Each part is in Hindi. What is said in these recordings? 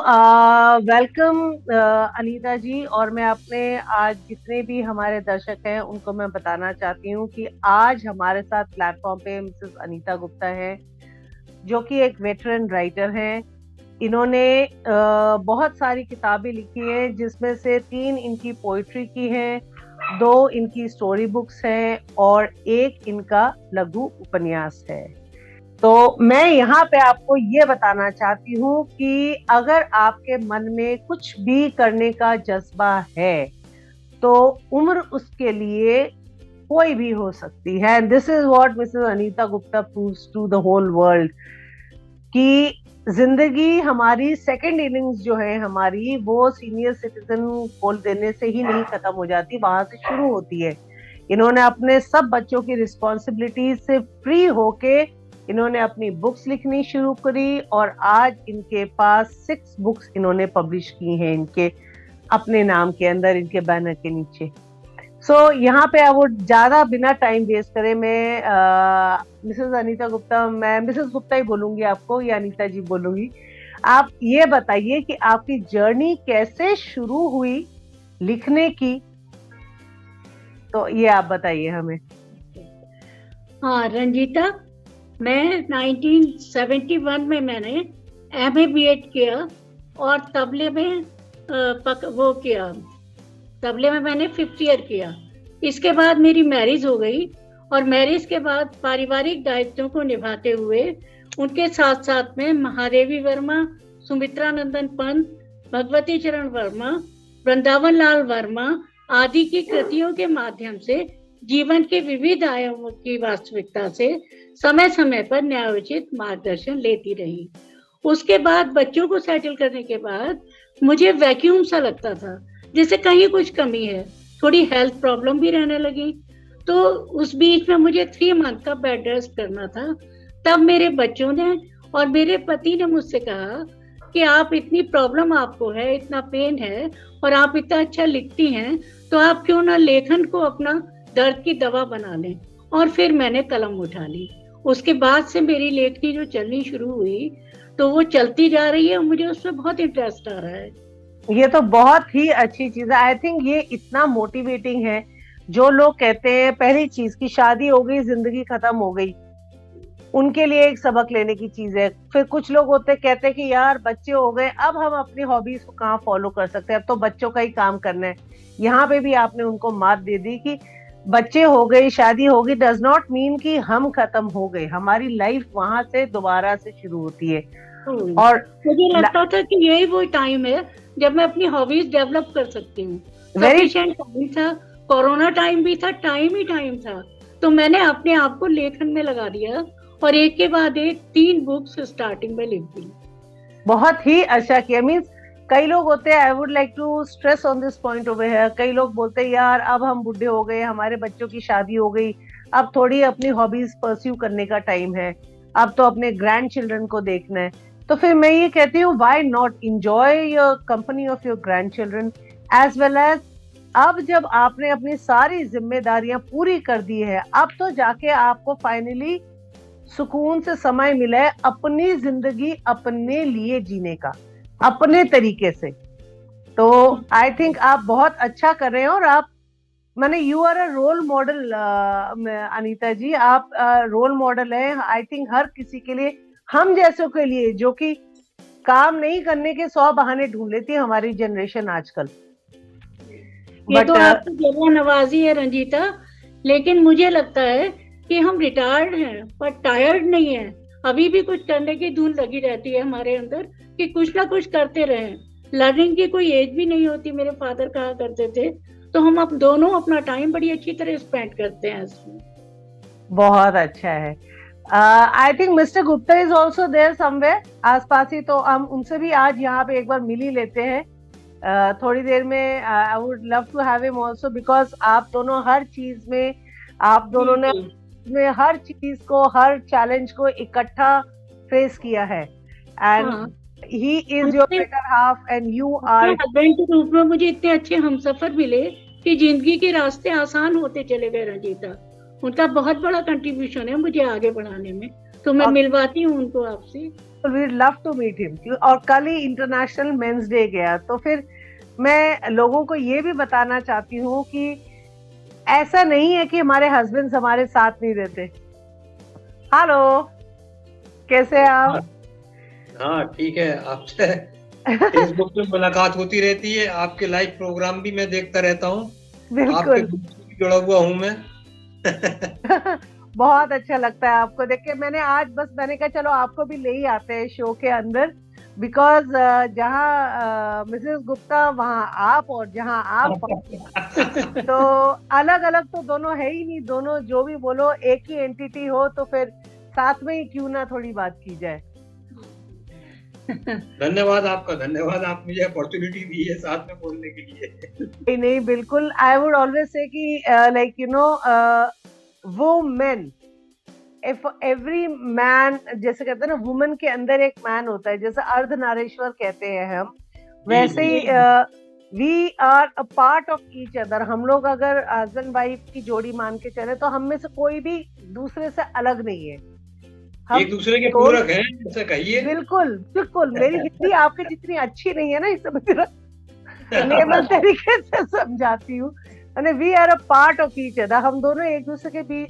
वेलकम अनीता जी। और मैं अपने आज जितने भी हमारे दर्शक हैं उनको मैं बताना चाहती हूँ कि आज हमारे साथ प्लेटफॉर्म पे मिसेस अनीता गुप्ता है, जो कि एक वेटरन राइटर हैं। इन्होंने बहुत सारी किताबें लिखी हैं, जिसमें से 3 इनकी पोइट्री की हैं, 2 इनकी स्टोरी बुक्स हैं और 1 इनका लघु उपन्यास है। तो मैं यहाँ पे आपको ये बताना चाहती हूँ कि अगर आपके मन में कुछ भी करने का जज्बा है तो उम्र उसके लिए कोई भी हो सकती है। This is what Mrs Anita Gupta proves to the whole world कि जिंदगी हमारी सेकंड इनिंग्स जो है हमारी, वो सीनियर सिटीजन बोल देने से ही नहीं खत्म हो जाती, वहां से शुरू होती है। इन्होंने अपने सब बच्चों की रिस्पॉन्सिबिलिटीज से फ्री होके इन्होंने अपनी बुक्स लिखनी शुरू करी और आज इनके पास 6 बुक्स इन्होंने पब्लिश की हैं इनके अपने नाम के अंदर, इनके बैनर के नीचे। यहाँ पे अब वो ज्यादा बिना टाइम वेस्ट करे, मैं मिसेस अनीता गुप्ता, मैं मिसेस गुप्ता ही बोलूंगी आपको या अनीता जी बोलूंगी। आप ये बताइए कि आपकी जर्नी कैसे शुरू हुई लिखने की, तो ये आप बताइए हमें। हाँ रंजीता, मैं 1971 में मैंने MA BEd किया और तबले में तबले में मैंने 5th ईयर किया। इसके बाद मेरी मैरिज हो गई और मैरिज के बाद पारिवारिक दायित्वों को निभाते हुए उनके साथ साथ में महादेवी वर्मा, सुमित्रा नंदन पंत, भगवती चरण वर्मा, वृंदावन लाल वर्मा आदि की कृतियों के माध्यम से जीवन के विविध आयामों की वास्तविकता से समय समय पर न्यायोचित मार्गदर्शन लेती रही। उसके बाद बच्चों को सेटल करने के बाद मुझे वैक्यूम सा लगता था, जैसे कहीं कुछ कमी है। थोड़ी हेल्थ प्रॉब्लम भी रहने लगी, तो उस बीच में मुझे 3 मंथ का बेड रेस्ट करना था। तब मेरे बच्चों ने और मेरे पति ने मुझसे कहा कि आप इतनी प्रॉब्लम आपको है, इतना पेन है और आप इतना अच्छा लिखती हैं, तो आप क्यों ना लेखन को अपना दर्द की दवा बना लें। और फिर मैंने कलम उठा ली। उसके बाद से मेरी लेखनी जो चलनी शुरू हुई तो वो चलती जा रही है और मुझे उसमें बहुत इंटरेस्ट आ रहा है। ये तो बहुत ही अच्छी चीज है। आई थिंक ये इतना मोटिवेटिंग है। जो लोग कहते हैं पहली चीज की शादी हो गई जिंदगी खत्म हो गई, उनके लिए एक सबक लेने की चीज है। फिर कुछ लोग होते कहते हैं कि यार बच्चे हो गए, अब हम अपनी हॉबीज को कहाँ फॉलो कर सकते हैं, अब तो बच्चों का ही काम करना है। यहाँ पे भी आपने उनको मात दे दी कि बच्चे हो गए, शादी हो गई, डज नॉट मीन कि हम खत्म हो गए। हमारी लाइफ वहां से दोबारा से शुरू होती है। और मुझे लगता था कि यही वो टाइम है जब मैं अपनी हॉबीज डेवलप कर सकती हूँ। सफिशिएंट टाइम था, कोरोना टाइम भी था, टाइम ही टाइम था, तो मैंने अपने आप को लेखन में लगा दिया और एक के बाद एक 3 बुक्स स्टार्टिंग में लिख दी। बहुत ही अच्छा किया। मीन्स कई लोग होते हैं, I would like to stress on this point over here, कई लोग बोलते हैं यार अब हम बुढ़े हो गए, हमारे बच्चों की शादी हो गई, अब थोड़ी अपनी हॉबीज परस्यू करने का टाइम है, अब तो अपने ग्रैंड चिल्ड्रन को देखना है। तो फिर मैं ये कहती हूँ why not enjoy your company of your grandchildren as well as. अब जब आपने अपनी सारी जिम्मेदारियां पूरी कर दी है, अब तो जाके आपको फाइनली सुकून से समय मिला है अपनी जिंदगी अपने लिए जीने का, अपने तरीके से। तो आई थिंक आप बहुत अच्छा कर रहे हैं और आप माने you are a role model Anita ji, आप रोल मॉडल हैं आई थिंक हर किसी के लिए, हम जैसों के लिए जो कि काम नहीं करने के 100 बहाने ढूंढ लेती है हमारी जनरेशन आजकल। ये तो आपकी जगह नवाजी है रंजीता, लेकिन मुझे लगता है कि हम रिटायर्ड हैं पर टायर्ड नहीं है। अभी भी कुछ करने की धुन लगी रहती है हमारे अंदर कि कुछ ना कुछ करते रहें। लर्निंग की कोई एज भी नहीं होती, मेरे फादर कहा करते थे। तो हम अब दोनों अपना टाइम बड़ी अच्छी तरह स्पेंड करते हैं इसमें। बहुत अच्छा है। I think Mr Gupta is also there somewhere आसपास ही, तो हम उनसे भी आज यहाँ पे एक बार मिल ही लेते हैं थोड़ी देर में। I would love to have him also because आप दोनों हर चीज में, आप दोनों ने हर चीज को, हर चैलेंज को इकट्ठा फेस किया है and he is your better half and you are. Husband के रूप में मुझे इतने अच्छे हमसफर मिले कि जिंदगी के रास्ते आसान होते चले गए रंजीता। उनका बहुत बड़ा कंट्रीब्यूशन है मुझे आगे बढ़ाने में। तो मैं मिलवाती हूँ उनको आपसे। We love to meet him. और कल ही इंटरनेशनल मेंस डे गया, तो फिर मैं लोगों को ये भी बताना चाहती हूँ कि ऐसा नहीं है कि हमारे हस्बैंड्स हमारे साथ नहीं रहते। हेलो, कैसे हैं आप? हाँ ठीक है, आपसे फेसबुक पे मुलाकात होती रहती है, आपके लाइव प्रोग्राम भी मैं देखता रहता हूँ, आपके बिल्कुल। ग्रुप से भी जुड़ा हुआ हूँ मैं। बहुत अच्छा लगता है आपको देख के। मैंने कहा चलो आपको भी ले ही आते हैं शो के अंदर, बिकॉज जहाँ मिसेस गुप्ता वहाँ आप, और जहाँ आप तो अलग अलग तो दोनों है ही नहीं। दोनों जो भी बोलो एक ही एंटिटी हो, तो फिर साथ में ही क्यों ना थोड़ी बात की जाए। धन्यवाद आपका, धन्यवाद, आप मुझे अपॉर्चुनिटी दी है साथ में बोलने के लिए। नहीं बिल्कुल, आई वुड ऑलवेज से कि लाइक यू नो वो मैन, इफ एवरी मैन, जैसे कहते हैं ना वुमन के अंदर एक मैन होता है, जैसे अर्धनारीश्वर कहते हैं हम, वैसे ही we are a part of each other. हम लोग अगर हस्बैंड वाइफ की जोड़ी मान के चले तो हम में से कोई भी दूसरे से अलग नहीं है, हम एक दूसरे के पूरक हैं, ऐसा कहिए। बिल्कुल बिल्कुल। मेरी हिंदी आपकी जितनी अच्छी नहीं है ना, इसे मैं लेवल तरीके से समझाती हूँ। We are a part of each other, हम दोनों एक दूसरे के भी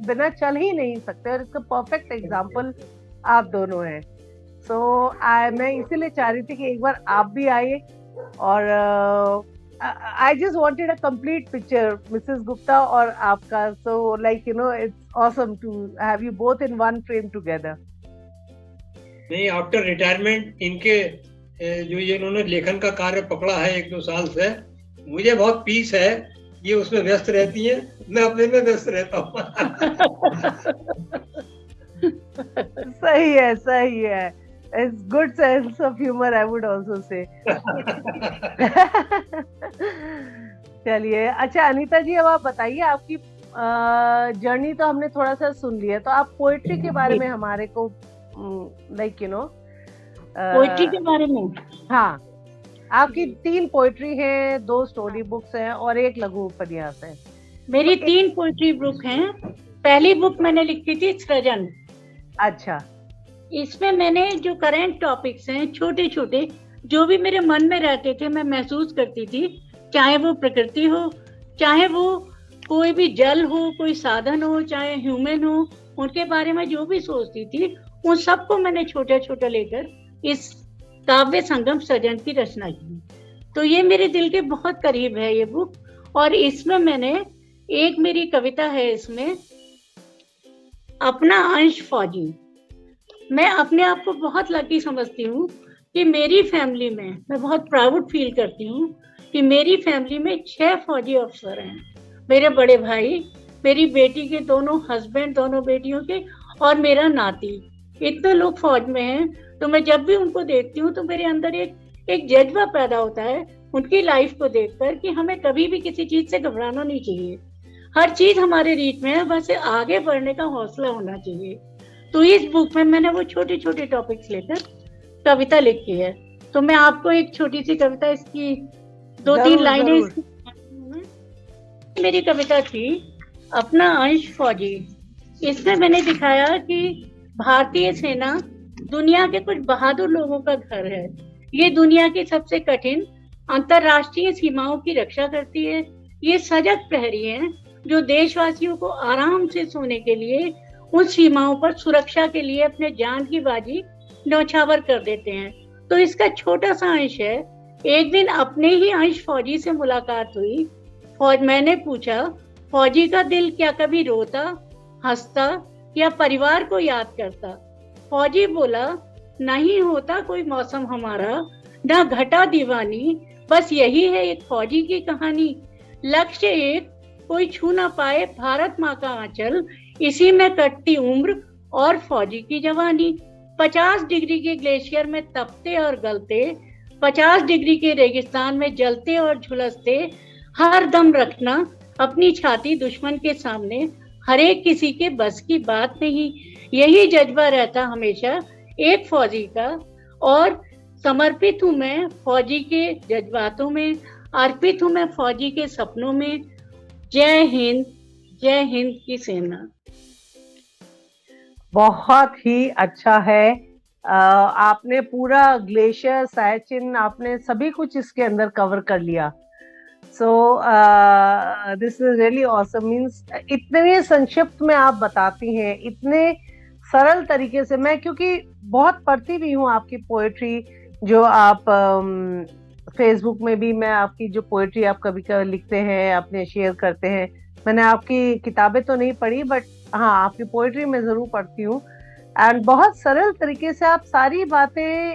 बिना चल ही नहीं सकते, और इसका परफेक्ट एग्जाम्पल आप दोनों हैं। सो मैं इसीलिए चाह रही थी कि एक बार आप भी आइए, और I just wanted a complete picture Mrs Gupta और आपका। So like you know it's awesome to have you both in one frame together. नहीं, आफ्टर रिटायरमेंट इनके जो ये इन्होंने लेखन का कार्य पकड़ा है 1-2 साल से, मुझे बहुत पीस है। ये उसमें व्यस्त रहती हैं, मैं अपने में व्यस्त रहता हूँ। सही है, सही है। It's good sense of humor, I would also say. चलिए, अच्छा अनीता जी, अब आप बताइए, आपकी जर्नी तो हमने थोड़ा सा सुन लिया, तो आप पोएट्री के बारे में हमारे को लाइक यू नो पोइट्री के बारे में। हाँ, आपकी 3 पोएट्री हैं, 2 स्टोरी बुक्स हैं और 1 लघु उपन्यास है। मेरी 3 पोइट्री बुक हैं। पहली बुक मैंने लिखी थी सृजन। अच्छा। इसमें मैंने जो करंट टॉपिक्स हैं, छोटे छोटे जो भी मेरे मन में रहते थे, मैं महसूस करती थी, चाहे वो प्रकृति हो, चाहे वो कोई भी जल हो, कोई साधन हो, चाहे ह्यूमन हो, उनके बारे में जो भी सोचती थी, उन सबको मैंने छोटा छोटा लेकर इस काव्य संगम सृजन की रचना की। तो ये मेरे दिल के बहुत करीब है ये बुक। और इसमें मैंने एक मेरी कविता है, इसमें अपना अंश फौजी। मैं अपने आप को बहुत लकी समझती हूँ कि मेरी फैमिली में, मैं बहुत प्राउड फील करती हूँ कि मेरी फैमिली में 6 फौजी अफसर हैं। मेरे बड़े भाई, मेरी बेटी के दोनों हस्बैंड, दोनों बेटियों के, और मेरा नाती, इतने लोग फौज में हैं। तो मैं जब भी उनको देखती हूँ तो मेरे अंदर एक जज्बा पैदा होता है उनकी लाइफ को देखकर कि हमें कभी भी किसी चीज से घबराना नहीं चाहिए। हर चीज हमारे रीच में है, बस आगे बढ़ने का हौसला होना चाहिए। तो इस बुक में मैंने वो छोटे छोटे टॉपिक्स लेकर कविता लिखी है। तो मैं आपको एक छोटी सी कविता, इसकी 2-3 लाइनें मेरी कविता थी, अपना अंश फौजी। इसमें मैंने दिखाया कि भारतीय सेना दुनिया के कुछ बहादुर लोगों का घर है। ये दुनिया की सबसे कठिन अंतरराष्ट्रीय सीमाओं की रक्षा करती है। ये सजग प्रहरी हैं जो देशवासियों को आराम से सोने के लिए उन सीमाओं पर सुरक्षा के लिए अपने जान की बाजी न्यौछावर कर देते हैं। तो इसका छोटा सा अंश है। एक दिन अपने ही अंश फौजी से मुलाकात हुई। मैंने पूछा, फौजी का दिल क्या कभी रोता, हंसता या परिवार को याद करता? फौजी बोला, नहीं होता कोई मौसम हमारा, ना घटा दीवानी, बस यही है एक फौजी की कहानी। लक्ष्य एक, कोई छू ना पाए भारत माँ का आंचल, इसी में कटती उम्र और फौजी की जवानी। 50 डिग्री के ग्लेशियर में तपते और गलते, 50 डिग्री के रेगिस्तान में जलते और झुलसते, हर दम रखना अपनी छाती दुश्मन के सामने, हर एक किसी के बस की बात नहीं। यही जज्बा रहता हमेशा एक फौजी का, और समर्पित हूँ मैं फौजी के जज्बातों में, अर्पित हूँ मैं फौजी के सपनों में। जय हिंद की सेना। बहुत ही अच्छा है। आपने पूरा ग्लेशियर, सायचिन, आपने सभी कुछ इसके अंदर कवर कर लिया। So this is really awesome. Means इतने संक्षिप्त में आप बताती हैं, इतने सरल तरीके से। मैं क्योंकि बहुत पढ़ती भी हूँ आपकी पोएट्री, जो आप फेसबुक में भी मैं आपकी जो पोएट्री आप कभी कभी लिखते हैं, अपने शेयर करते हैं। मैंने आपकी किताबें तो नहीं पढ़ी, बट हाँ, आपकी पोएट्री मैं जरूर पढ़ती हूँ। एंड बहुत सरल तरीके से आप सारी बातें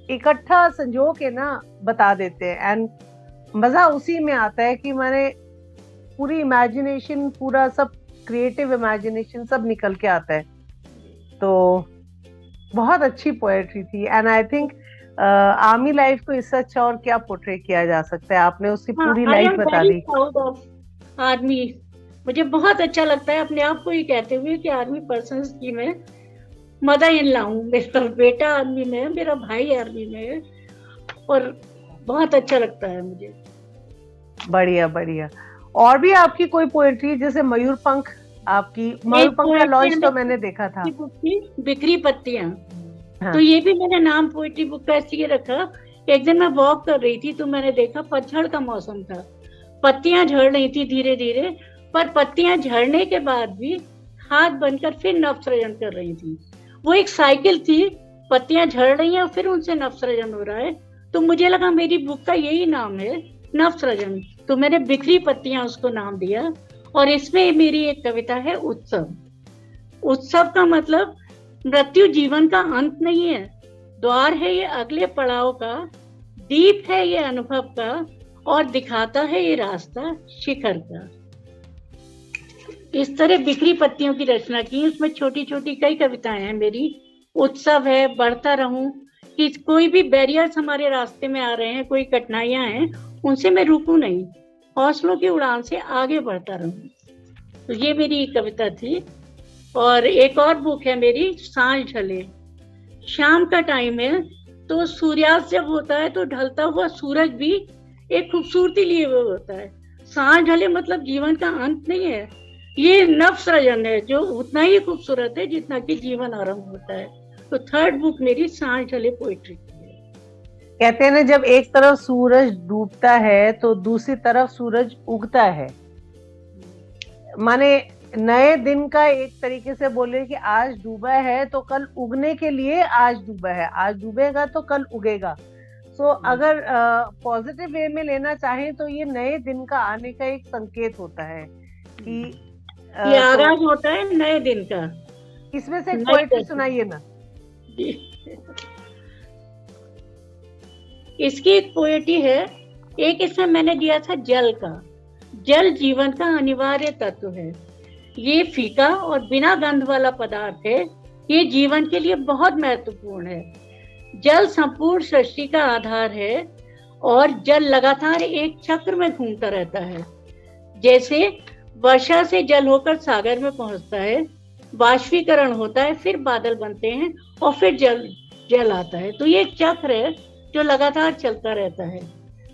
इकट्ठा संजो के ना बता देते हैं। एंड मजा उसी में आता है कि मैंने पूरी इमेजिनेशन, पूरा सब क्रिएटिव इमेजिनेशन सब निकल के आता है। तो बहुत अच्छी पोएट्री थी। And I think army life को इससे अच्छा और क्या पोर्ट्रे किया जा सकता है। आपने उसकी पूरी लाइफ बता दी। आर्मी मुझे बहुत अच्छा लगता है अपने आप को ये कहते हुए कि आर्मी पर्सन की मैं मदर इन लॉ हूँ। मेरा बेटा आर्मी में है, मेरा भाई आर्मी में है, और बहुत अच्छा लगता है मुझे। बढ़िया बढ़िया। और भी आपकी कोई पोएट्री, जैसे मयूरपंख? आपकी मयूरपंख का लॉन्च तो मैंने देखा था। बिखरी पत्तियां। हाँ। तो ये भी मैंने नाम पोएट्री बुक का इसलिए रखा। एक दिन मैं वॉक कर रही थी तो मैंने देखा, पतझड़ का मौसम था, पत्तियां झड़ रही थी धीरे धीरे, पर पत्तियां झड़ने के बाद भी हाथ बनकर फिर नवसृजन कर रही थी। वो एक साइकिल थी, पत्तियां झड़ रही हैं और फिर उनसे नवसृजन हो रहा है। तो मुझे लगा मेरी बुक का यही नाम है, नवसृजन। तो मैंने बिखरी पत्तियां उसको नाम दिया। और इसमें मेरी एक कविता है, उत्सव। उत्सव का मतलब मृत्यु जीवन का अंत नहीं है, द्वार है ये अगले पड़ाव का, दीप है ये अनुभव का, और दिखाता है ये रास्ता शिखर का। इस तरह बिखरी पत्तियों की रचना की। उसमें छोटी छोटी कई कविताएं हैं मेरी। उत्सव है, बढ़ता रहूं, कि कोई भी बैरियर्स हमारे रास्ते में आ रहे हैं, कोई कठिनाइयां हैं, उनसे मैं रुकूं नहीं, हौसलों की उड़ान से आगे बढ़ता रहूं। तो ये मेरी कविता थी। और एक और बुक है मेरी, सांझ ढले। शाम का टाइम है तो सूर्यास्त जब होता है तो ढलता हुआ सूरज भी एक खूबसूरती लिए हुए होता है। सांझ ढले मतलब जीवन का अंत नहीं है, ये नवसृजन है जो उतना ही खूबसूरत है जितना कि जीवन आरंभ होता है। तो थर्ड बुक मेरी सांझ ढले पोएट्री की है। कहते हैं ना, जब एक तरफ सूरज डूबता है तो दूसरी तरफ सूरज उगता है। माने नए दिन का एक तरीके से बोले कि आज डूबा है तो कल उगने के लिए आज डूबा है, आज डूबेगा तो कल उगेगा। सो अगर पॉजिटिव वे में लेना चाहें तो ये नए दिन का आने का एक संकेत होता है कि ये आगाज होता है नए दिन का। इसमें से पोएट्री सुनाइए ना। इसकी एक पोएट्री है, एक इसमें मैंने दिया था जल का। जल जीवन का अनिवार्य तत्व है, ये फीका और बिना गंध वाला पदार्थ है, ये जीवन के लिए बहुत महत्वपूर्ण है। जल संपूर्ण सृष्टि का आधार है और जल लगातार एक चक्र में घूमता रहता है। जैसे वर्षा से जल होकर सागर में पहुंचता है, वाष्पीकरण होता है, फिर बादल बनते हैं और फिर जल आता है। तो ये एक चक्र है जो लगातार चलता रहता है।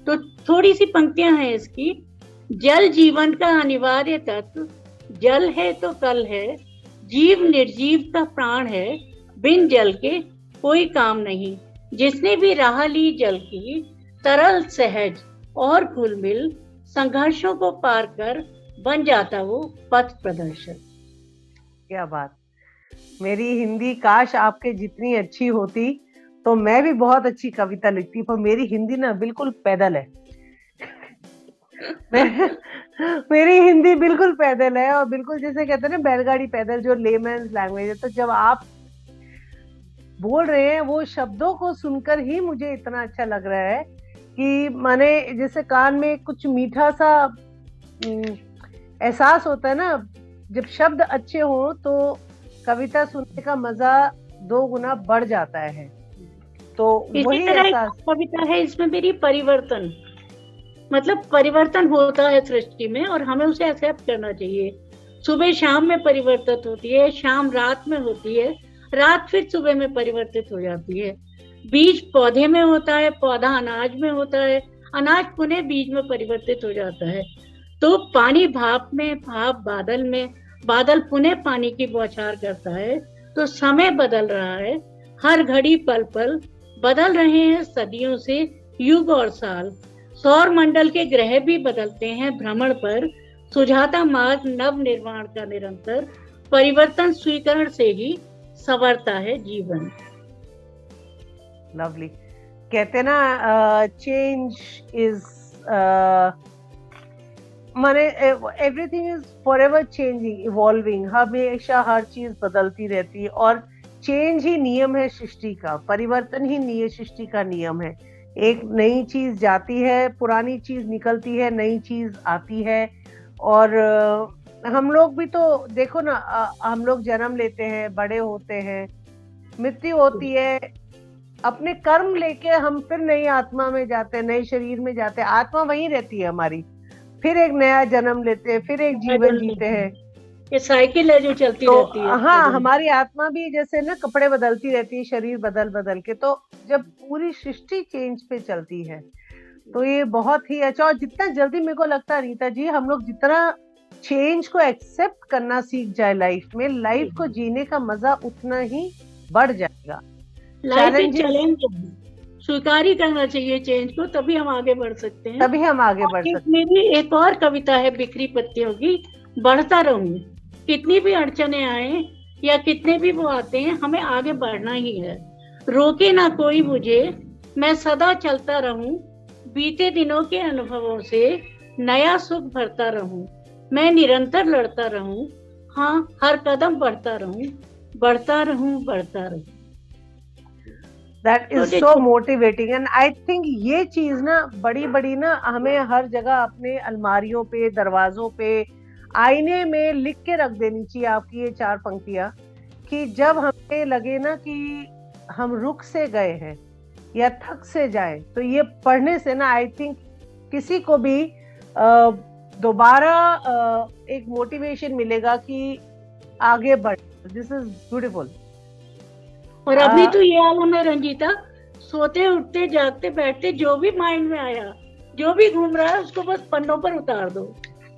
तो थोड़ी सी पंक्तियां हैं इसकी। जल जीवन का अनिवार्य तत्व, जल है तो कल है, जीव निर्जीव का प्राण है, बिन जल के कोई काम नहीं। जिसने भी राह ली जल की, तरल सहज और घुलमिल, संघर्षों को पार कर बन जाता वो पथ प्रदर्शक। क्या बात। मेरी हिंदी काश आपके जितनी अच्छी होती तो मैं भी बहुत अच्छी कविता लिखती, पर मेरी हिंदी ना बिल्कुल पैदल है। मेरी हिंदी बिल्कुल पैदल है, और बिल्कुल जैसे कहते हैं ना बैलगाड़ी पैदल, जो लेमैन्स लैंग्वेज है। तो जब आप बोल रहे हैं वो शब्दों को सुनकर ही मुझे इतना अच्छा लग रहा है कि माने जैसे कान में कुछ मीठा सा एहसास होता है ना। जब शब्द अच्छे हो तो कविता सुनने का मजा 2 गुना बढ़ जाता है। तो वही एहसास कविता है इसमें मेरी परिवर्तन, मतलब परिवर्तन होता है सृष्टि में और हमें उसे एक्सेप्ट करना चाहिए। सुबह शाम में परिवर्तित होती है, शाम रात में होती है, रात फिर सुबह में परिवर्तित हो जाती है। बीज पौधे में होता है, पौधा अनाज में होता है, अनाज पुनः बीज में परिवर्तित हो जाता है। तो पानी भाप में, भाप बादल में, बादल पुनः पानी की बौछार करता है, तो समय बदल रहा है, हर घड़ी पल पल बदल रहे हैं सदियों से युग और साल। सौर मंडल के ग्रह भी बदलते हैं भ्रमण पर, सुझाता मार्ग नव निर्माण का निरंतर, परिवर्तन स्वीकरण से ही संवरता है जीवन। लवली। कहते ना चेंज इज माने everything is forever changing, evolving, हमेशा हर चीज बदलती रहती है और चेंज ही नियम है सृष्टि का, परिवर्तन ही सृष्टि का नियम है। एक नई चीज जाती है, पुरानी चीज निकलती है, नई चीज आती है। और हम लोग भी तो देखो ना, हम लोग जन्म लेते हैं, बड़े होते हैं, मृत्यु होती है, अपने कर्म लेके हम फिर नई आत्मा में जाते हैं, नए शरीर में जाते हैं, आत्मा वहीं रहती है हमारी, फिर एक नया जन्म लेते हैं, फिर एक जीवन जीते हैं। ये साइकिल है जो चलती तो रहती है। हाँ, हमारी आत्मा भी जैसे ना कपड़े बदलती रहती है, शरीर बदल बदल के। तो जब पूरी सृष्टि चेंज पे चलती है तो ये बहुत ही अच्छा। और जितना जल्दी मेरे को लगता है रीता जी, हम लोग जितना चेंज को एक्सेप्ट करना सीख जाए लाइफ में, लाइफ को जीने का मजा उतना ही बढ़ जाएगा। चैलेंज स्वीकार ही करना चाहिए चेंज को, तभी हम आगे बढ़ सकते हैं। तभी हम आगे बढ़ सकते हैं। मेरी एक और कविता है बिखरी पत्तियों की, बढ़ता रहूं, कितनी भी अड़चने आए या कितने भी वो आते हैं, हमें आगे बढ़ना ही है। रोके ना कोई मुझे, मैं सदा चलता रहूं, बीते दिनों के अनुभवों से नया सुख भरता रहूं, मैं निरंतर लड़ता रहूं, हाँ हर कदम बढ़ता रहूं, बढ़ता रहूं, बढ़ता रहूं। That is so motivating and I think ये चीज ना बड़ी ना हमें हर जगह अपने अलमारियों पे, दरवाजों पे, आईने में लिख के रख देनी चाहिए आपकी ये 4 पंक्तियां, कि जब हमें लगे ना कि हम रुक से गए हैं या थक से जाए, तो ये पढ़ने से ना आई थिंक किसी को भी दोबारा एक मोटिवेशन मिलेगा कि आगे बढ़। This is beautiful. और अभी तो ये आलम है रंजीता, सोते उठते जागते बैठते जो भी माइंड में आया, जो भी घूम रहा है, उसको बस पन्नों पर उतार दो,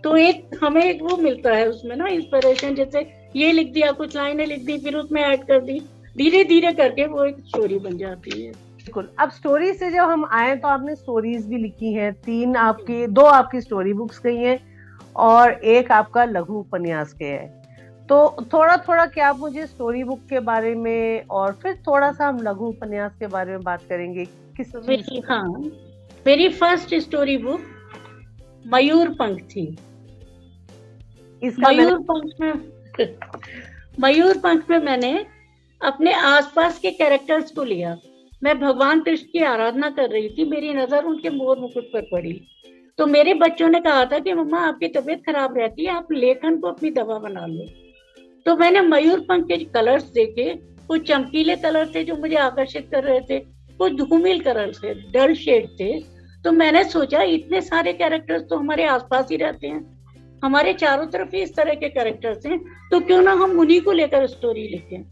तो एक हमें एक वो मिलता है उसमें ना इंस्पिरेशन। जैसे ये लिख दिया, कुछ लाइनें लिख दी, फिर उसमें ऐड कर दी, धीरे धीरे करके वो एक स्टोरी बन जाती है। बिल्कुल। अब स्टोरी से जब हम आए तो आपने स्टोरीज भी लिखी हैं, 2 आपकी स्टोरी बुक्स गई हैं और एक आपका लघु उपन्यास के है। तो थोड़ा थोड़ा क्या आप मुझे स्टोरी बुक के बारे में और फिर थोड़ा सा हम लघु उपन्यास के बारे में बात करेंगे। किस चीज? हाँ, मेरी फर्स्ट स्टोरी बुक मयूर पंख थी। मयूर पंख में मैंने अपने आसपास के कैरेक्टर्स को लिया। मैं भगवान कृष्ण की आराधना कर रही थी, मेरी नजर उनके मोर मुकुट पर पड़ी, तो मेरे बच्चों ने कहा था कि मम्मा आपकी तबीयत खराब रहती है, आप लेखन को अपनी दवा बना लो। तो मैंने मयूर पंख के कलर्स देखे, कुछ चमकीले कलर थे जो मुझे आकर्षित कर रहे थे, कुछ धूमिल कलर थे, डल शेड थे। तो मैंने सोचा इतने सारे कैरेक्टर्स तो हमारे आसपास ही रहते हैं, हमारे चारों तरफ ही इस तरह के कैरेक्टर्स हैं, तो क्यों ना हम उन्हीं को लेकर स्टोरी लिखें।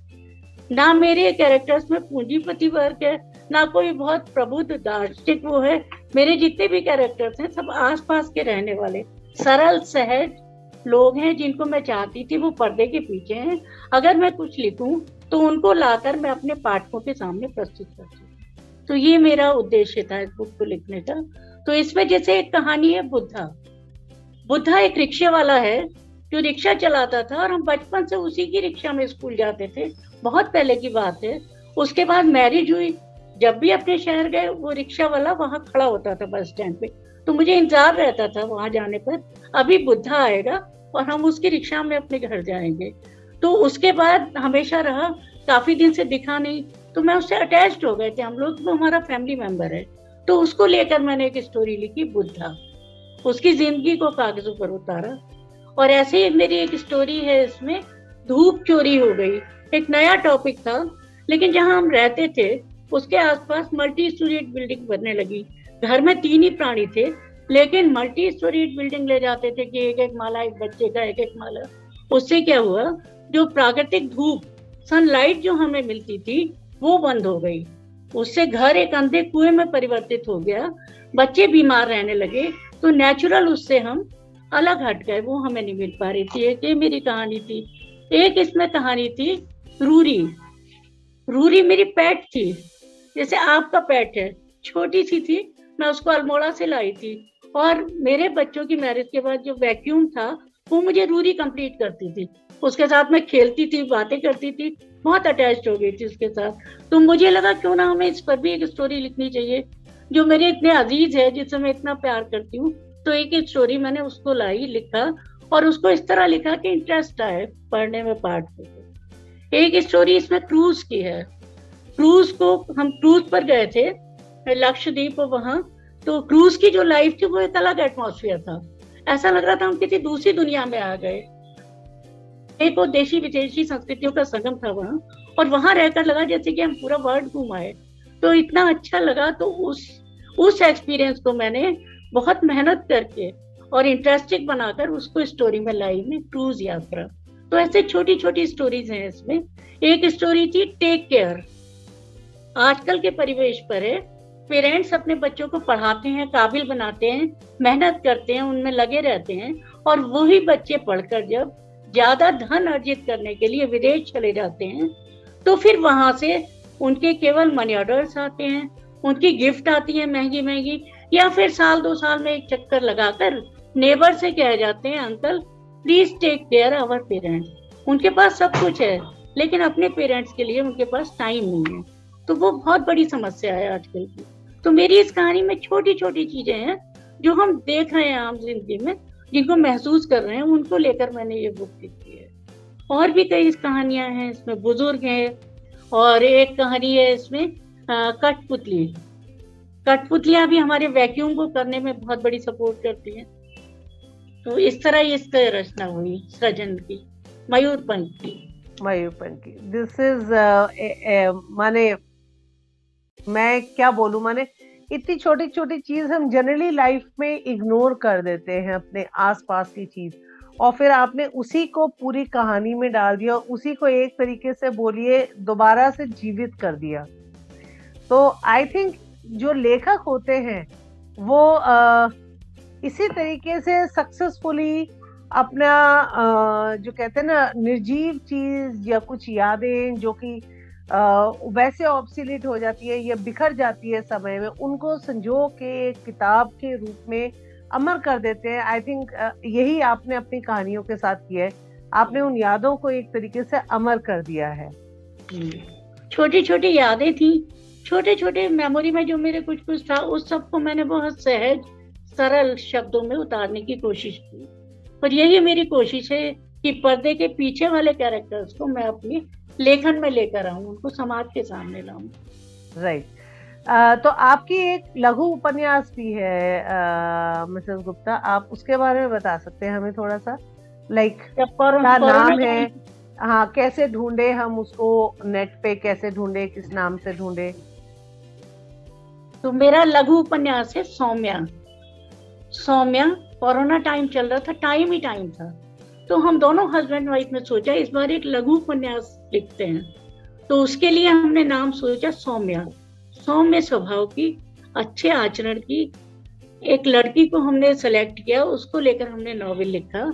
ना मेरे कैरेक्टर्स में पूंजीपति वर्ग है, ना कोई बहुत प्रबुद्ध दार्शनिक वो है। मेरे जितने भी कैरेक्टर्स हैं सब आसपास के रहने वाले सरल सहज लोग हैं, जिनको मैं चाहती थी वो पर्दे के पीछे हैं। अगर मैं कुछ लिखूं तो उनको लाकर मैं अपने पाठकों के सामने प्रस्तुत करती हूँ। तो ये मेरा उद्देश्य था इस बुक को लिखने का। तो इसमें जैसे एक कहानी है बुद्धा एक रिक्शे वाला है जो रिक्शा चलाता था, और हम बचपन से उसी की रिक्शा में स्कूल जाते थे, बहुत पहले की बात है। उसके बाद मैरिज हुई, जब भी अपने शहर गए वो रिक्शा वाला वहां खड़ा होता था बस स्टैंड पे, तो मुझे इंतजार रहता था वहां जाने पर, अभी बुद्धा आएगा और हम उसकी रिक्शा में अपने घर जाएंगे। तो उसके बाद हमेशा रहा, काफी दिन से दिखा नहीं, तो मैं उससे अटैच्ड हो गए थे हम लोग, तो हमारा फैमिली मेंबर है। तो उसको लेकर मैंने एक स्टोरी लिखी बुद्धा, उसकी जिंदगी को कागजों पर उतारा। और ऐसे ही मेरी एक स्टोरी है, इसमें धूप चोरी हो गई, एक नया टॉपिक था, लेकिन जहां हम रहते थे उसके आसपास मल्टी स्टोरीड बिल्डिंग बनने लगी। घर में 3 ही प्राणी थे, लेकिन मल्टी स्टोरीड बिल्डिंग ले जाते थे कि एक एक माला एक बच्चे का, एक एक माला। उससे क्या हुआ, जो प्राकृतिक धूप सनलाइट जो हमें मिलती थी वो बंद हो गई, उससे घर एक अंधे कुएं में परिवर्तित हो गया, बच्चे बीमार रहने लगे। तो नेचुरल उससे हम अलग हट गए, वो हमें नहीं मिल पा रही थी। एक ये मेरी कहानी थी। एक इसमें कहानी थी रूरी। रूरी मेरी पेट थी, जैसे आपका पेट है, छोटी सी थी, मैं उसको अल्मोड़ा से लाई थी। और मेरे बच्चों की मैरिज के बाद जो वैक्यूम था वो मुझे रूरी कंप्लीट करती थी, उसके साथ मैं खेलती थी, बातें करती थी, बहुत अटैच्ड हो गई थी उसके साथ। तो मुझे लगा क्यों ना हमें इस पर भी एक स्टोरी लिखनी चाहिए, जो मेरे इतने अजीज है, जिससे मैं इतना प्यार करती हूँ। तो एक स्टोरी मैंने उसको लाई, लिखा, और उसको इस तरह लिखा कि इंटरेस्ट आए पढ़ने में, पाठ को। एक स्टोरी इसमें क्रूज की है। क्रूज को, हम क्रूज पर गए थे लक्षद्वीप, वहां तो क्रूज की जो लाइफ थी वो एक अलग एटमॉस्फेयर था। ऐसा लग रहा था हम किसी दूसरी दुनिया में आ गए। एक और देशी विदेशी संस्कृतियों का संगम था वहाँ, और वहां रहकर लगा जैसे कि हम पूरा वर्ल्ड घुमाए। तो इतना अच्छा लगा। तो उस एक्सपीरियंस को मैंने बहुत मेहनत करके और इंटरेस्टिंग बनाकर उसको स्टोरी में लाई, में क्रूज यात्रा। तो ऐसे छोटी छोटी स्टोरीज हैं इसमें। एक स्टोरी थी टेक केयर, आजकल के परिवेश पर है। पेरेंट्स अपने बच्चों को पढ़ाते हैं, काबिल बनाते हैं, मेहनत करते हैं, उनमें लगे रहते हैं, और वही बच्चे पढ़कर जब ज्यादा धन अर्जित करने के लिए विदेश चले जाते हैं, तो फिर वहां से उनके केवल मनी ऑर्डर्स आते हैं, उनकी गिफ्ट आती है महंगी महंगी, या फिर साल 2 साल में एक चक्कर लगाकर नेबर से कह जाते हैं, uncle please take care our parents. उनके पास सब कुछ है, लेकिन अपने पेरेंट्स के लिए उनके पास टाइम नहीं है। तो वो बहुत बड़ी समस्या है आजकल की। तो मेरी इस कहानी में छोटी छोटी चीजें हैं जो हम देख रहे हैं आम जिंदगी में, जिनको महसूस कर रहे हैं, उनको लेकर मैंने ये बुक लिखी है। और भी कई कहानियां हैं इसमें, बुजुर्ग हैं, और एक कहानी है इसमें कठपुतली। कठपुतलियां भी हमारे वैक्यूम को करने में बहुत बड़ी सपोर्ट करती हैं। तो इस तरह इसका रचना हुई सृजन की, मयूरपंख की। मयूरपंख की, दिस इज माने मैं क्या बोलूं, माने इतनी छोटी छोटी चीज हम जनरली लाइफ में इग्नोर कर देते हैं, अपने आसपास की चीज, और फिर आपने उसी को पूरी कहानी में डाल दिया, उसी को एक तरीके से बोलिए दोबारा से जीवित कर दिया। तो आई थिंक जो लेखक होते हैं वो इसी तरीके से सक्सेसफुली अपना जो कहते हैं ना निर्जीव चीज या कुछ यादें जो कि वैसे ऑब्सोलीट हो जाती है या बिखर जाती है समय में, उनको संजो के किताब के रूप में अमर कर देते हैं। आई थिंक यही आपने अपनी कहानियों के साथ किया है, आपने उन यादों को एक तरीके से अमर कर दिया है। छोटी छोटी यादें थी, छोटे छोटे मेमोरी में जो मेरे कुछ कुछ था, उस सबको मैंने बहुत सहज सरल शब्दों में उतारने की कोशिश की। और यही मेरी कोशिश है कि पर्दे के पीछे वाले कैरेक्टर्स को मैं अपनी लेखन में लेकर आऊं, उनको समाज के सामने लाऊं। राइट। तो आपकी एक लघु उपन्यास भी है मिसेस गुप्ता, आप उसके बारे में बता सकते हैं हमें थोड़ा सा? लाइक क्या नाम है? हाँ, कैसे ढूंढे हम उसको, नेट पे कैसे ढूंढे, किस नाम से ढूंढे? तो मेरा लघु उपन्यास है सौम्या। सौम्या, कोरोना टाइम चल रहा था, टाइम ही टाइम था, तो हम दोनों हस्बैंड वाइफ ने सोचा इस बार एक लघु उपन्यास लिखते हैं। तो उसके लिए हमने नाम सोचा सौम्या। सौम्य स्वभाव की, अच्छे आचरण की एक लड़की को हमने सेलेक्ट किया, उसको लेकर हमने नॉवेल लिखा।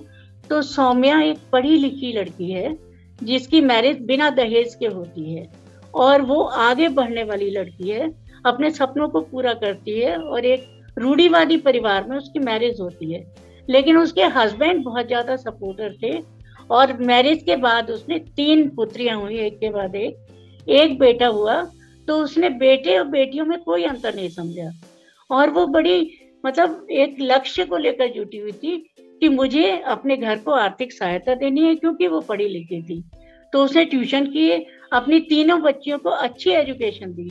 तो सौम्या एक पढ़ी लिखी लड़की है जिसकी मैरिज बिना दहेज के होती है, और वो आगे बढ़ने वाली लड़की है, अपने सपनों को पूरा करती है, और एक रूढ़िवादी परिवार में उसकी मैरिज होती है। लेकिन उसके हस्बैंड बहुत ज्यादा सपोर्टर थे, और मैरिज के बाद उसने 3 पुत्रियां हुई, एक के बाद एक बेटा हुआ। तो उसने बेटे और बेटियों में कोई अंतर नहीं समझा, और वो बड़ी मतलब एक लक्ष्य को लेकर जुटी हुई थी कि मुझे अपने घर को आर्थिक सहायता देनी है, क्योंकि वो पढ़ी लिखी थी। तो उसने ट्यूशन किए, अपनी तीनों बच्चियों को अच्छी एजुकेशन दी।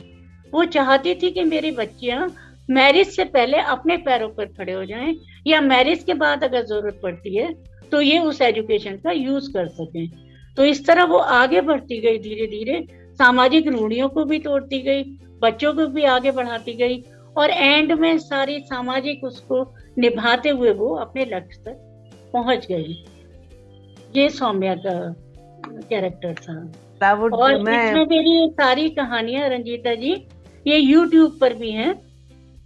वो चाहती थी कि मेरी बच्चियां मैरिज से पहले अपने पैरों पर खड़े हो जाएं, या मैरिज के बाद अगर जरूरत पड़ती है तो ये उस एजुकेशन का यूज कर सकें। तो इस तरह वो आगे बढ़ती गई, धीरे धीरे सामाजिक रूढ़ियों को भी तोड़ती गई, बच्चों को भी आगे बढ़ाती गई, और एंड में सारी सामाजिक उसको निभाते हुए वो अपने लक्ष्य तक पहुंच गई। ये सौम्या का कैरेक्टर था। और इसमें मेरी सारी कहानियां रंजीता जी ये YouTube पर भी हैं।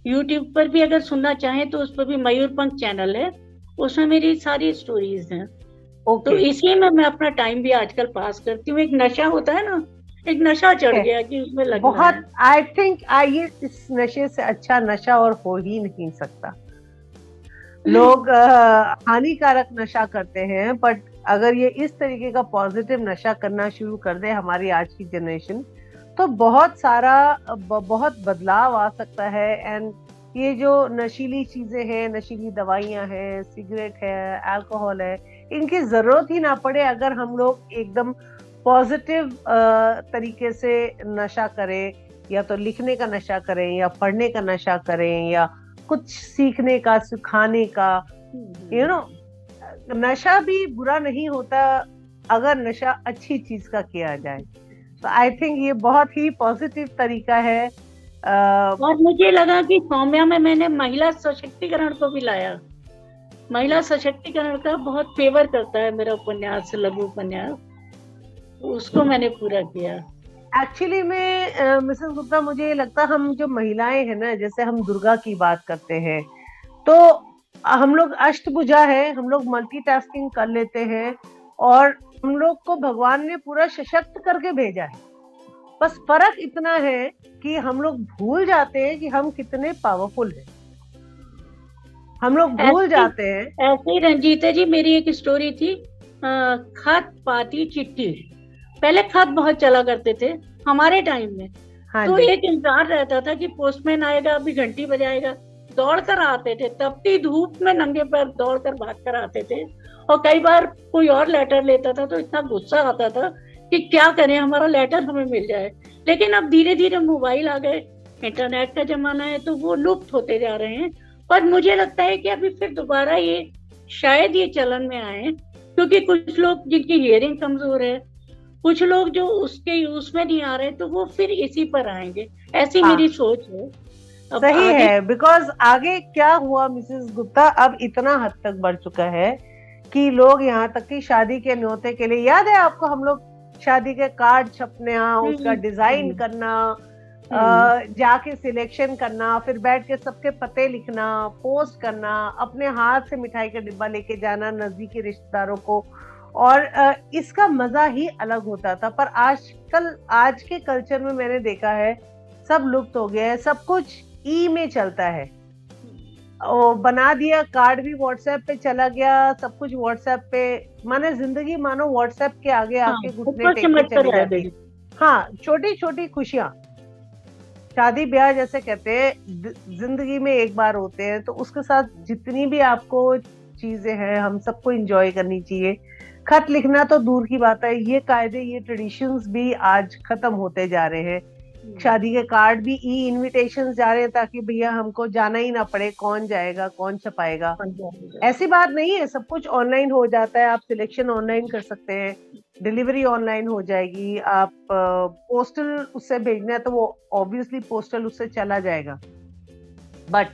YouTube पर भी अगर सुनना चाहें तो उस पर भी मयूरपंख चैनल है, उसमें मेरी सारी स्टोरीज हैं। तो ओके इसी में मैं अपना टाइम भी आजकल पास करती हूँ। एक नशा होता है ना, एक नशा चढ़ गया कि उसमें लगना बहुत, है। आई थिंक ये इस नशे से अच्छा नशा और हो ही नहीं सकता। लोग हानिकारक नशा करते हैं, बट अगर ये इस तरीके का पॉजिटिव नशा करना शुरू कर दे हमारी आज की जनरेशन, तो बहुत सारा बहुत बदलाव आ सकता है। एंड ये जो नशीली चीजें हैं, नशीली दवाइयां हैं, सिगरेट है, अल्कोहल है, इनकी जरूरत ही ना पड़े अगर हम लोग एकदम पॉजिटिव तरीके से नशा करें, या तो लिखने का नशा करें, या पढ़ने का नशा करें, या कुछ सीखने का, सिखाने का। यू नो, नशा भी बुरा नहीं होता अगर नशा अच्छी चीज का किया जाए। तो आई थिंक ये बहुत ही पॉजिटिव तरीका है। और मुझे लगा कि सौम्या में मैंने महिला सशक्तिकरण को भी लाया। महिला सशक्तिकरण का बहुत फेवर करता है मेरा उपन्यास, लघु उपन्यास, उसको मैंने पूरा किया। एक्चुअली में मिसेस गुप्ता, मुझे ये लगता है हम जो महिलाएं हैं ना, जैसे हम दुर्गा की बात करते हैं, तो हम लोग अष्टभुजा है, हम लोग मल्टीटास्किंग कर लेते हैं, और हम लोग को भगवान ने पूरा सशक्त करके भेजा है। बस फर्क इतना है कि हम लोग भूल जाते हैं कि हम कितने पावरफुल हैं। हम लोग भूल जाते हैं। ऐसे ही रंजीता जी, मेरी एक स्टोरी थी, खत पाती चिट्ठी। पहले खत बहुत चला करते थे हमारे टाइम में। हाँ तो जी। एक इंतजार रहता था कि पोस्टमैन आएगा, अभी घंटी बजाएगा, दौड़ कर आते थे, तपती धूप में नंगे पैर दौड़ कर भाग कर आते थे। और कई बार कोई और लेटर लेता था तो इतना गुस्सा आता था कि क्या करें, हमारा लेटर हमें मिल जाए। लेकिन अब धीरे धीरे मोबाइल आ गए, इंटरनेट का जमाना है, तो वो लुप्त होते जा रहे हैं। पर मुझे लगता है कि अभी फिर दोबारा ये शायद ये चलन में आए, क्योंकि कुछ लोग जिनकी हियरिंग कमजोर है, कुछ लोग जो उसके यूज में नहीं आ रहे, तो वो फिर इसी पर आएंगे, ऐसी हाँ, मेरी सोच है। अब सही आगे है। बिकॉज आगे क्या हुआ मिसेस गुप्ता, अब इतना हद तक बढ़ चुका है कि लोग यहाँ तक कि शादी के न्योते के लिए, याद है आपको, हम लोग शादी के कार्ड छपना, उसका डिजाइन करना, जाके सिलेक्शन करना, फिर बैठ के सबके पते लिखना, पोस्ट करना, अपने हाथ से मिठाई का डिब्बा लेके जाना नजदीकी रिश्तेदारों को, और इसका मजा ही अलग होता था। पर आजकल आज के कल्चर में मैंने देखा है सब लुप्त हो गया है। सब कुछ ई में चलता है, और बना दिया, कार्ड भी व्हाट्सएप पे चला गया, सब कुछ व्हाट्सएप पे, माने जिंदगी मानो व्हाट्सएप के आगे आके घुटने टेक के चली जाती है। हाँ, छोटी छोटी खुशियां, शादी ब्याह जैसे कहते हैं जिंदगी में एक बार होते हैं, तो उसके साथ जितनी भी आपको चीजें हैं हम सबको एंजॉय करनी चाहिए। खत लिखना तो दूर की बात है, ये कायदे, ये ट्रेडिशंस भी आज खत्म होते जा रहे हैं। शादी के कार्ड भी ई इनविटेशंस जा रहे हैं, ताकि भैया हमको जाना ही ना पड़े, कौन जाएगा, कौन छपाएगा। ऐसी बात नहीं है, सब कुछ ऑनलाइन हो जाता है। आप सिलेक्शन ऑनलाइन कर सकते हैं, डिलीवरी ऑनलाइन हो जाएगी। आप पोस्टल उससे भेजना है तो वो ऑब्वियसली पोस्टल उससे चला जाएगा। बट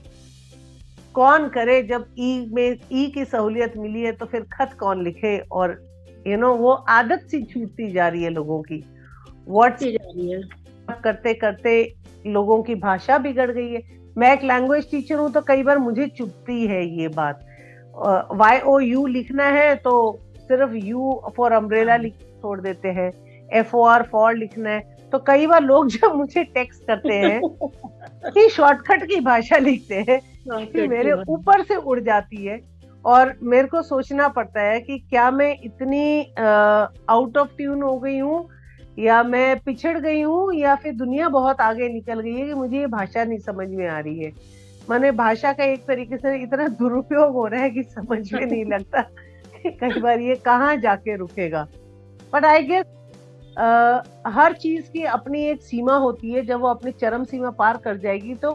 कौन करे, जब ई में ई की सहूलियत मिली है तो फिर खत कौन लिखे। और वो आदत सी छूटती जा रही है लोगों की। व्हाट्सएप करते करते लोगों की भाषा बिगड़ गई है। मैं एक लैंग्वेज टीचर हूँ, तो कई बार मुझे चुभती है ये बात। YOU लिखना है तो सिर्फ U फॉर अम्ब्रेला लिख छोड़ देते हैं, FOR फॉर लिखना है तो कई बार लोग जब मुझे टेक्स्ट करते हैं कि शॉर्टकट की भाषा लिखते हैं, मेरे ऊपर से उड़ जाती है। और मेरे को सोचना पड़ता है कि क्या मैं इतनी आउट ऑफ ट्यून हो गई हूँ, या मैं पिछड़ गई हूँ, या फिर दुनिया बहुत आगे निकल गई है कि मुझे ये भाषा नहीं समझ में आ रही है। माने भाषा का एक तरीके से इतना दुरुपयोग हो रहा है कि समझ में नहीं लगता कि कई बार ये कहाँ जाके रुकेगा। बट आई गेस हर चीज की अपनी एक सीमा होती है। जब वो अपनी चरम सीमा पार कर जाएगी तो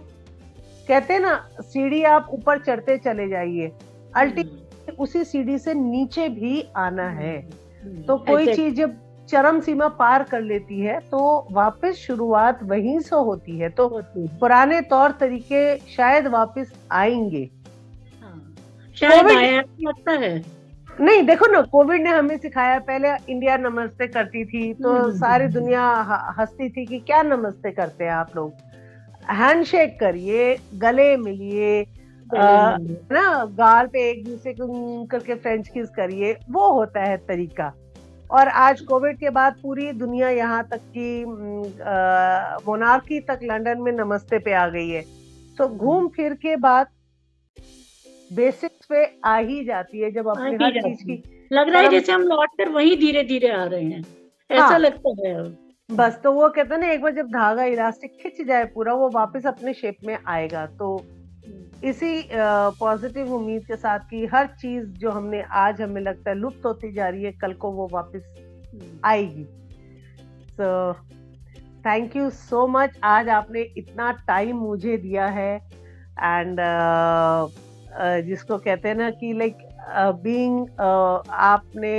कहते हैं ना, सीढ़ी आप ऊपर चढ़ते चले जाइए, अल्टीमेटली उसी सीढ़ी से नीचे भी आना है। तो कोई चीज जब चरम सीमा पार कर लेती है तो वापस शुरुआत वहीं से होती है। तो पुराने तौर तरीके शायद वापस आएंगे। शायद लगता है। नहीं, देखो ना, कोविड ने हमें सिखाया। पहले इंडिया नमस्ते करती थी तो सारी दुनिया हंसती थी कि क्या नमस्ते करते हैं आप लोग, हैंडशेक करिए, गले मिलिए, पहले ना गाल पे एक दूसरे को करके फ्रेंच किस करिए, वो होता है तरीका। और आज कोविड के बाद पूरी दुनिया यहाँ तक कि मोनार्की तक लंदन में नमस्ते पे आ गई है। तो घूम फिर के बात बेसिक्स पे आ ही जाती है जब अपने हर चीज की लग रहा है जैसे हम लौट कर वही धीरे धीरे आ रहे हैं, ऐसा लगता है अब। बस तो वो कहते हैं ना, एक बार जब धागा इलास्टिक खिंच जाए पूरा, वो वापस अपने शेप में आएगा। तो इसी पॉजिटिव उम्मीद के साथ कि हर चीज जो हमने आज हमें लगता है लुप्त होती जा रही है, कल को वो वापस आएगी। So thank you so much, आज आपने इतना टाइम मुझे दिया है। एंड जिसको कहते हैं ना कि लाइक बीइंग आपने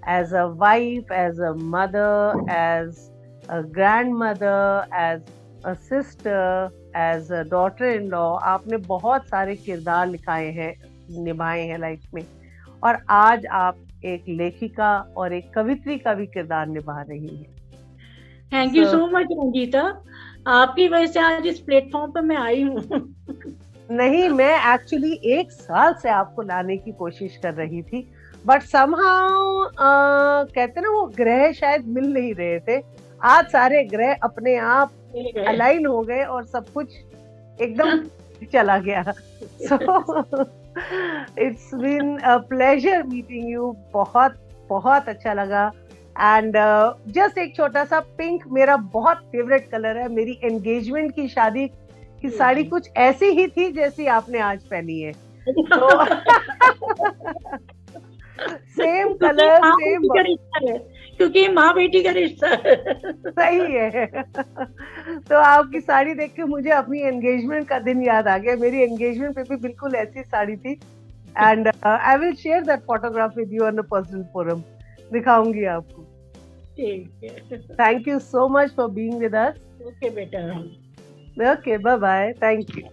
as a wife, as a mother, as a grandmother, as a sister, as a daughter-in-law, आपने बहुत सारे किरदार निभाए हैं लाइफ में। और आज आप एक लेखिका और एक कवित्री का भी किरदार निभा रही हैं। Thank you so much Ranjita, आपकी वजह से आज इस प्लेटफॉर्म पर मैं आई हूँ। नहीं, मैं एक्चुअली 1 साल से आपको लाने की कोशिश कर रही थी, बट समहाउ कहते ना वो ग्रह शायद मिल नहीं रहे थे। आज सारे ग्रह अपने आप अलाइन हो गए और सब कुछ एकदम चला गया। So it's been a pleasure meeting you, बहुत बहुत अच्छा लगा। एंड जस्ट एक छोटा सा पिंक मेरा बहुत फेवरेट कलर है। मेरी एंगेजमेंट की शादी की साड़ी कुछ ऐसी ही थी जैसी आपने आज पहनी है। तो सेम कलर, सेम, क्योंकि माँ बेटी का रिश्ता है। सही है। तो आपकी साड़ी देख के मुझे अपनी एंगेजमेंट का दिन याद आ गया। मेरी एंगेजमेंट पे भी बिल्कुल ऐसी साड़ी थी। And I will share that photograph with you on a personal forum, दिखाऊंगी आपको। ठीक है, thank you so much for being with us. Okay बेटा, okay, bye bye, thank you.